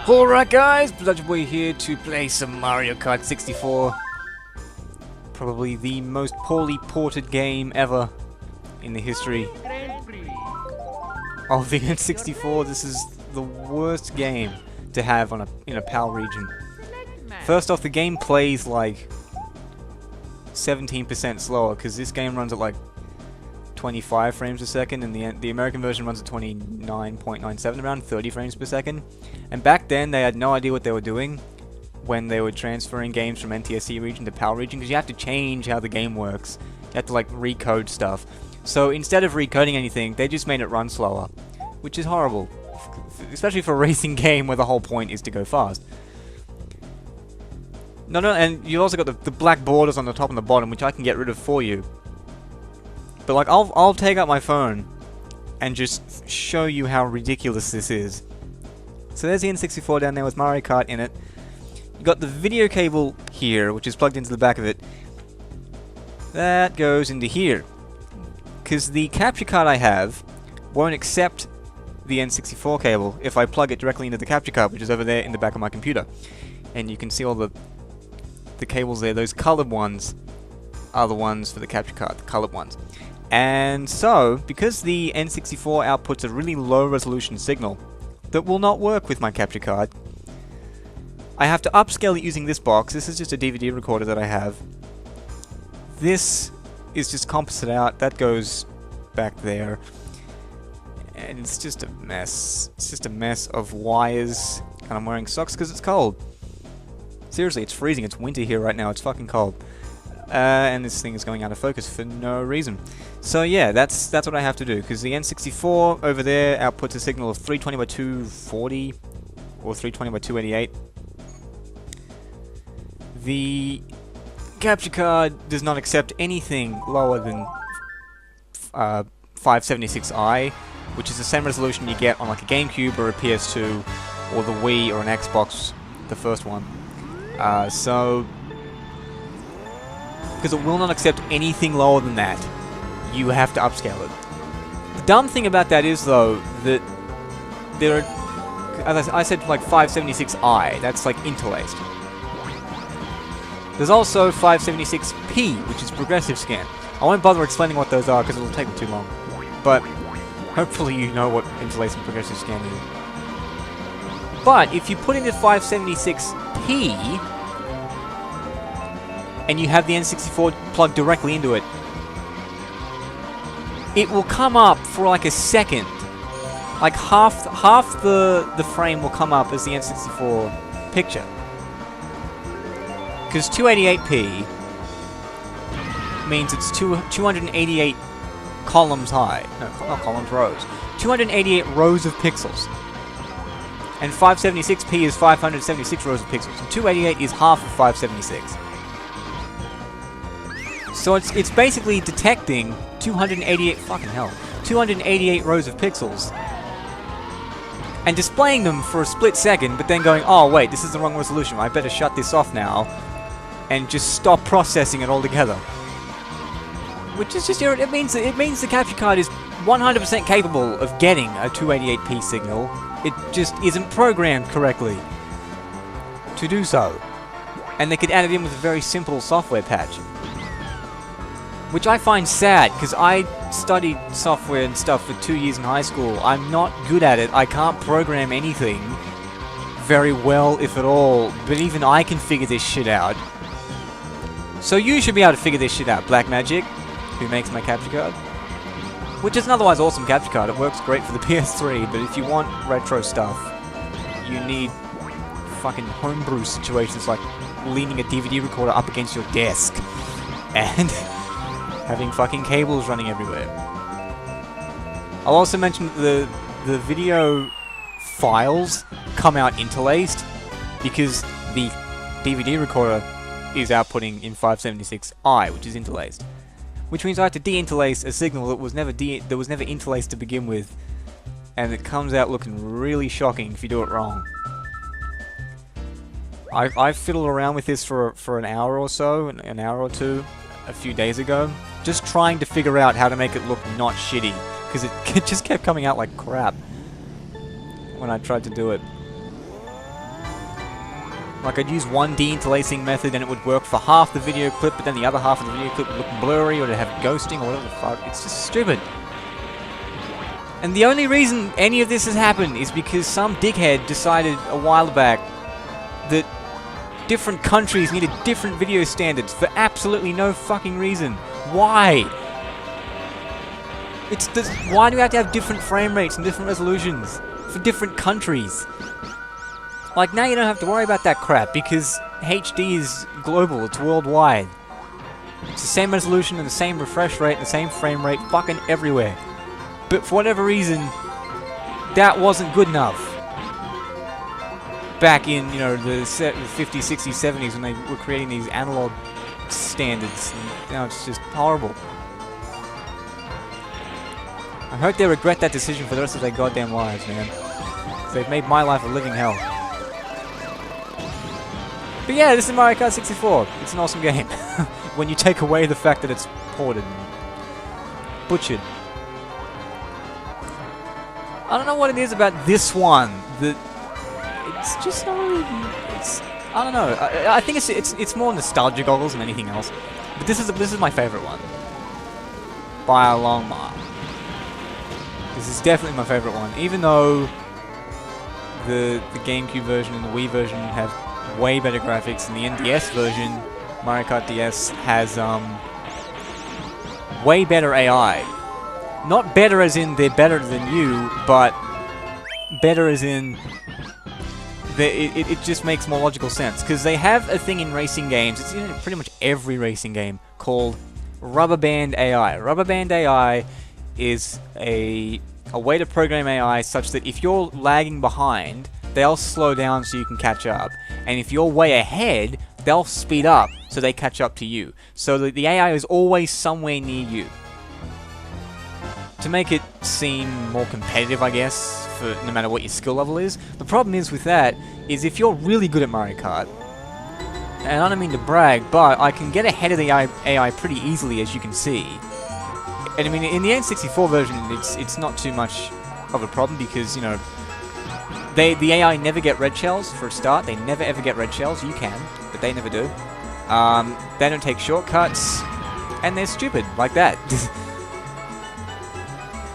Alright guys, Blood Boy here to play some Mario Kart 64. Probably the most poorly ported game ever in the history of the N64. This is the worst game to have on in a PAL region. First off, the game plays like 17% slower because this game runs at like 25 frames per second, and the American version runs at 29.97, around 30 frames per second. And back then, they had no idea what they were doing when they were transferring games from NTSC region to PAL region, because you have to change how the game works. You have to like recode stuff. So instead of recoding anything, they just made it run slower, which is horrible, especially for a racing game where the whole point is to go fast. No, and you also got the black borders on the top and the bottom, which I can get rid of for you. But like, I'll take out my phone and just show you how ridiculous this is. So there's the N64 down there with Mario Kart in it. You got the video cable here, which is plugged into the back of it. That goes into here, because the capture card I have won't accept the N64 cable if I plug it directly into the capture card, which is over there in the back of my computer. And you can see all the cables there. Those colored ones are the ones for the capture card, the colored ones. And so, because the N64 outputs a really low resolution signal that will not work with my capture card, I have to upscale it using this box. This is just a DVD recorder that I have. This is just composite out. That goes back there. And it's just a mess. It's just a mess of wires. And I'm wearing socks because it's cold. Seriously, it's freezing. It's winter here right now. It's fucking cold. And this thing is going out of focus for no reason. So yeah, that's what I have to do, because the N64 over there outputs a signal of 320 by 240 or 320 by 288. The capture card does not accept anything lower than 576i, which is the same resolution you get on like a GameCube or a PS2 or the Wii or an Xbox, the first one. Because it will not accept anything lower than that, you have to upscale it. The dumb thing about that is, though, that there are, as I said, like 576i, that's like interlaced. There's also 576p, which is progressive scan. I won't bother explaining what those are because it'll take me too long. But hopefully you know what interlaced and progressive scan is. But if you put in the 576p, and you have the N64 plugged directly into it, it will come up for like a second. Like half the frame will come up as the N64 picture. Because 288p means it's 288 columns high. No, not columns, rows. 288 rows of pixels. And 576p is 576 rows of pixels. And 288 is half of 576. So it's basically detecting 288 rows of pixels and displaying them for a split second, but then going, oh wait, this is the wrong resolution, I better shut this off now and just stop processing it altogether. Which is just, it means the capture card is 100% capable of getting a 288p signal. It just isn't programmed correctly to do so. And they could add it in with a very simple software patch. Which I find sad, because I studied software and stuff for 2 years in high school. I'm not good at it. I can't program anything very well, if at all. But even I can figure this shit out. So you should be able to figure this shit out. Blackmagic, who makes my capture card. Which is an otherwise awesome capture card. It works great for the PS3, but if you want retro stuff, you need fucking homebrew situations like leaning a DVD recorder up against your desk. And having fucking cables running everywhere. I'll also mention that the video files come out interlaced because the DVD recorder is outputting in 576i, which is interlaced. Which means I have to deinterlace a signal that was never interlaced to begin with, and it comes out looking really shocking if you do it wrong. I fiddled around with this for an hour or so, an hour or two, a few days ago, just trying to figure out how to make it look not shitty, because it just kept coming out like crap when I tried to do it. Like, I'd use one deinterlacing method and it would work for half the video clip, but then the other half of the video clip would look blurry, or to have ghosting, or whatever the fuck. It's just stupid. And the only reason any of this has happened is because some dickhead decided a while back that different countries needed different video standards for absolutely no fucking reason. Why? Why do we have to have different frame rates and different resolutions for different countries? Like, now you don't have to worry about that crap because HD is global, it's worldwide. It's the same resolution and the same refresh rate and the same frame rate fucking everywhere. But for whatever reason, that wasn't good enough. Back in, you know, the 50s, 60s, 70s when they were creating these analog standards. And now it's just horrible. I hope they regret that decision for the rest of their goddamn lives, man. They've made my life a living hell. But yeah, this is Mario Kart 64. It's an awesome game. When you take away the fact that it's ported and butchered. I don't know what it is about this one that it's just not really. I don't know. I think it's more nostalgia goggles than anything else. But this is my favorite one by a long mark. This is definitely my favorite one, even though the GameCube version and the Wii version have way better graphics, and the NDS version, Mario Kart DS, has way better AI. Not better as in they're better than you, but better as in it just makes more logical sense. Because they have a thing in racing games, it's in pretty much every racing game, called Rubber Band AI. Rubber Band AI is a way to program AI such that if you're lagging behind, they'll slow down so you can catch up. And if you're way ahead, they'll speed up so they catch up to you. So the AI is always somewhere near you. To make it seem more competitive, I guess, for no matter what your skill level is. The problem is with that, is if you're really good at Mario Kart, and I don't mean to brag, but I can get ahead of the AI pretty easily, as you can see. And I mean, in the N64 version, it's not too much of a problem because, you know, the AI never get red shells for a start. They never ever get red shells. You can, but they never do. They don't take shortcuts, and they're stupid like that.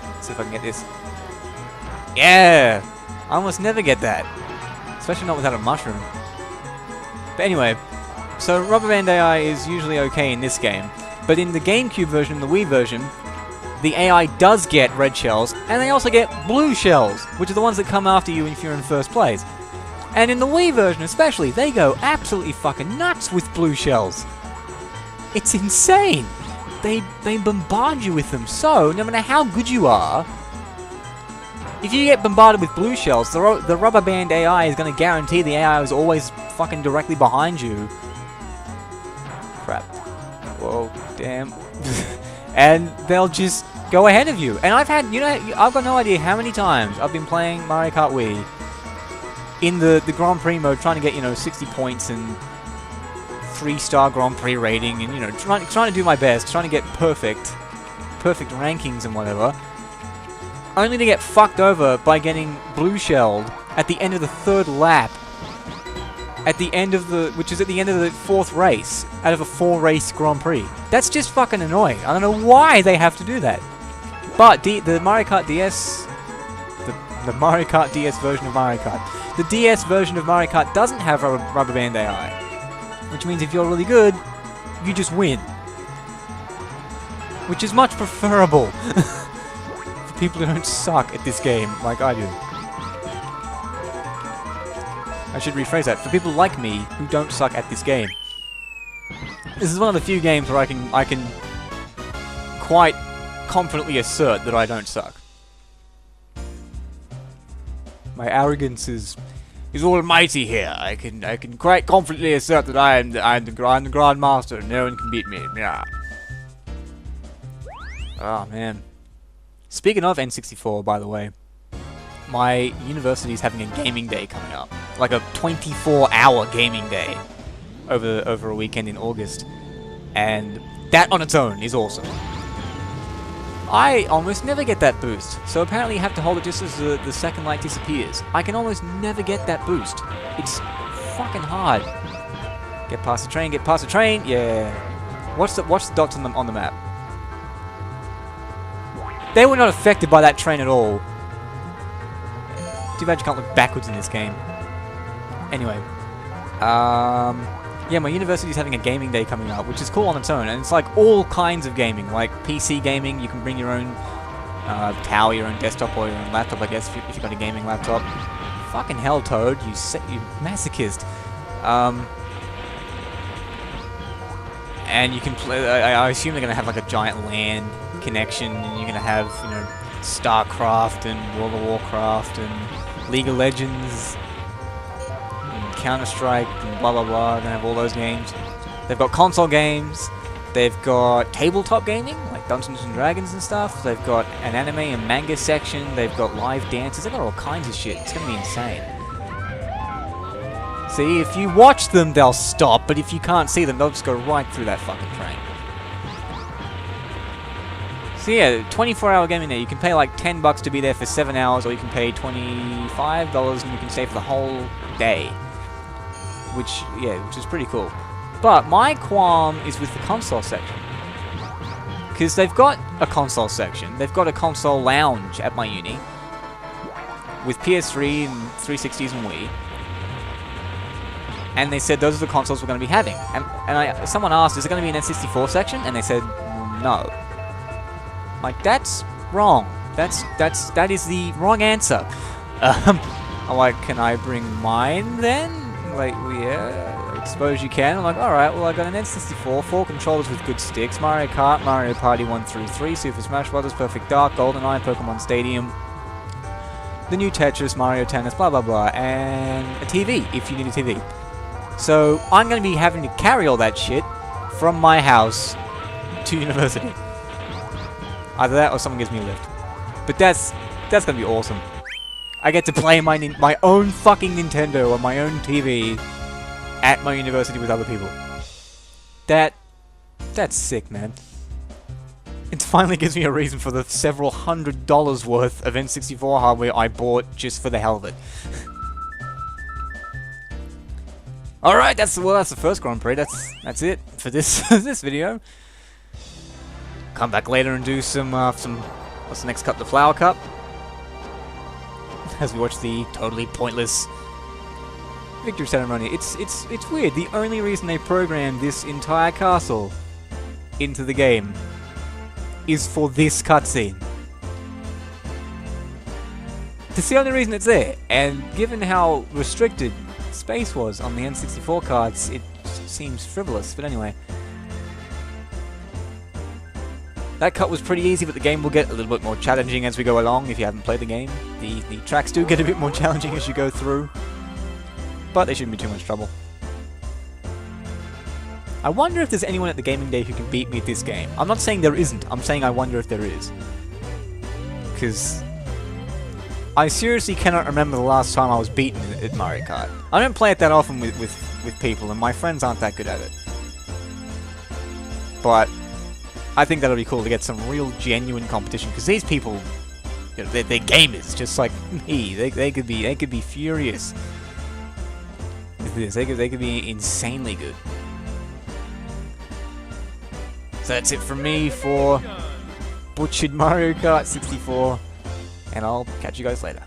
Let's see if I can get this. Yeah! I almost never get that. Especially not without a mushroom. But anyway, so Rubber Band AI is usually okay in this game. But in the GameCube version and the Wii version, the AI does get red shells, and they also get blue shells, which are the ones that come after you if you're in first place. And in the Wii version especially, they go absolutely fucking nuts with blue shells. It's insane! They bombard you with them, so no matter how good you are, if you get bombarded with blue shells, the Rubber Band AI is going to guarantee the AI is always fucking directly behind you. Crap. Whoa, damn. And they'll just go ahead of you. And I've got no idea how many times I've been playing Mario Kart Wii in the Grand Prix mode, trying to get, you know, 60 points and 3-star Grand Prix rating, and, you know, trying to do my best, trying to get perfect rankings and whatever, only to get fucked over by getting blue shelled at the end of the 3rd lap, which is at the end of the 4th race out of a 4-race Grand Prix. That's just fucking annoying. I don't know why they have to do that. But the Mario Kart DS, the Mario Kart DS version of Mario Kart, the DS version of Mario Kart doesn't have Rubber Band AI. Which means if you're really good, you just win. Which is much preferable for people who don't suck at this game like I do. I should rephrase that. For people like me who don't suck at this game. This is one of the few games where I can quite confidently assert that I don't suck. My arrogance is almighty here. I can quite confidently assert that I'm the Grand Master and no one can beat me. Yeah. Oh man. Speaking of N64, by the way, my university is having a gaming day coming up, like a 24-hour gaming day over a weekend in August, and that on its own is awesome. I almost never get that boost, so apparently you have to hold it just as the second light disappears. I can almost never get that boost. It's fucking hard. Get past the train, get past the train. Yeah. Watch the dots on the map. They were not affected by that train at all. Too bad you can't look backwards in this game. Anyway. Yeah, my university's having a gaming day coming up, which is cool on its own, and it's like all kinds of gaming, like PC gaming. You can bring your own tower, your own desktop, or your own laptop, I guess, if you've got a gaming laptop. Fucking hell, Toad, you masochist. And you can play. I assume they're gonna have like a giant LAN connection, and you're gonna have, you know, StarCraft and World of Warcraft and League of Legends. Counter-Strike and blah blah blah. They have all those games. They've got console games. They've got tabletop gaming like Dungeons and Dragons and stuff. They've got an anime and manga section. They've got live dances. They've got all kinds of shit. It's gonna be insane. See, if you watch them, they'll stop. But if you can't see them, they'll just go right through that fucking train. So yeah, 24-hour gaming there. You can pay like $10 to be there for 7 hours, or you can pay $25 and you can stay for the whole day. Which is pretty cool. But my qualm is with the console section. Because they've got a console section. They've got a console lounge at my uni. With PS3 and 360s and Wii. And they said those are the consoles we're going to be having. And someone asked, is there going to be an N64 section? And they said, no. Like, that's wrong. That is the wrong answer. I'm like, can I bring mine then? Like, well, yeah, I suppose you can. I'm like, alright, well, I got an N64, 4 controllers with good sticks, Mario Kart, Mario Party 1 through 3, Super Smash Bros., Perfect Dark, GoldenEye, Pokemon Stadium, the new Tetris, Mario Tennis, blah blah blah, and a TV, if you need a TV. So, I'm going to be having to carry all that shit from my house to university. Either that or someone gives me a lift. But that's going to be awesome. I get to play my own fucking Nintendo on my own TV at my university with other people. That's sick, man. It finally gives me a reason for the several $100 worth of N64 hardware I bought just for the hell of it. Alright, that's the first Grand Prix. That's it for this this video. Come back later and do some what's the next cup? The Flower Cup. As we watch the totally pointless victory ceremony. It's weird. The only reason they programmed this entire castle into the game is for this cutscene. That's the only reason it's there. And given how restricted space was on the N64 cards, it seems frivolous. But anyway. That cut was pretty easy, but the game will get a little bit more challenging as we go along if you haven't played the game. The tracks do get a bit more challenging as you go through, but they shouldn't be too much trouble. I wonder if there's anyone at the gaming day who can beat me at this game. I'm not saying there isn't, I'm saying I wonder if there is. Because I seriously cannot remember the last time I was beaten at Mario Kart. I don't play it that often with people, and my friends aren't that good at it. But I think that'll be cool to get some real genuine competition, because these people, you know, they're gamers just like me. They could be furious with this. They could be insanely good. So that's it from me for Butchered Mario Kart 64, and I'll catch you guys later.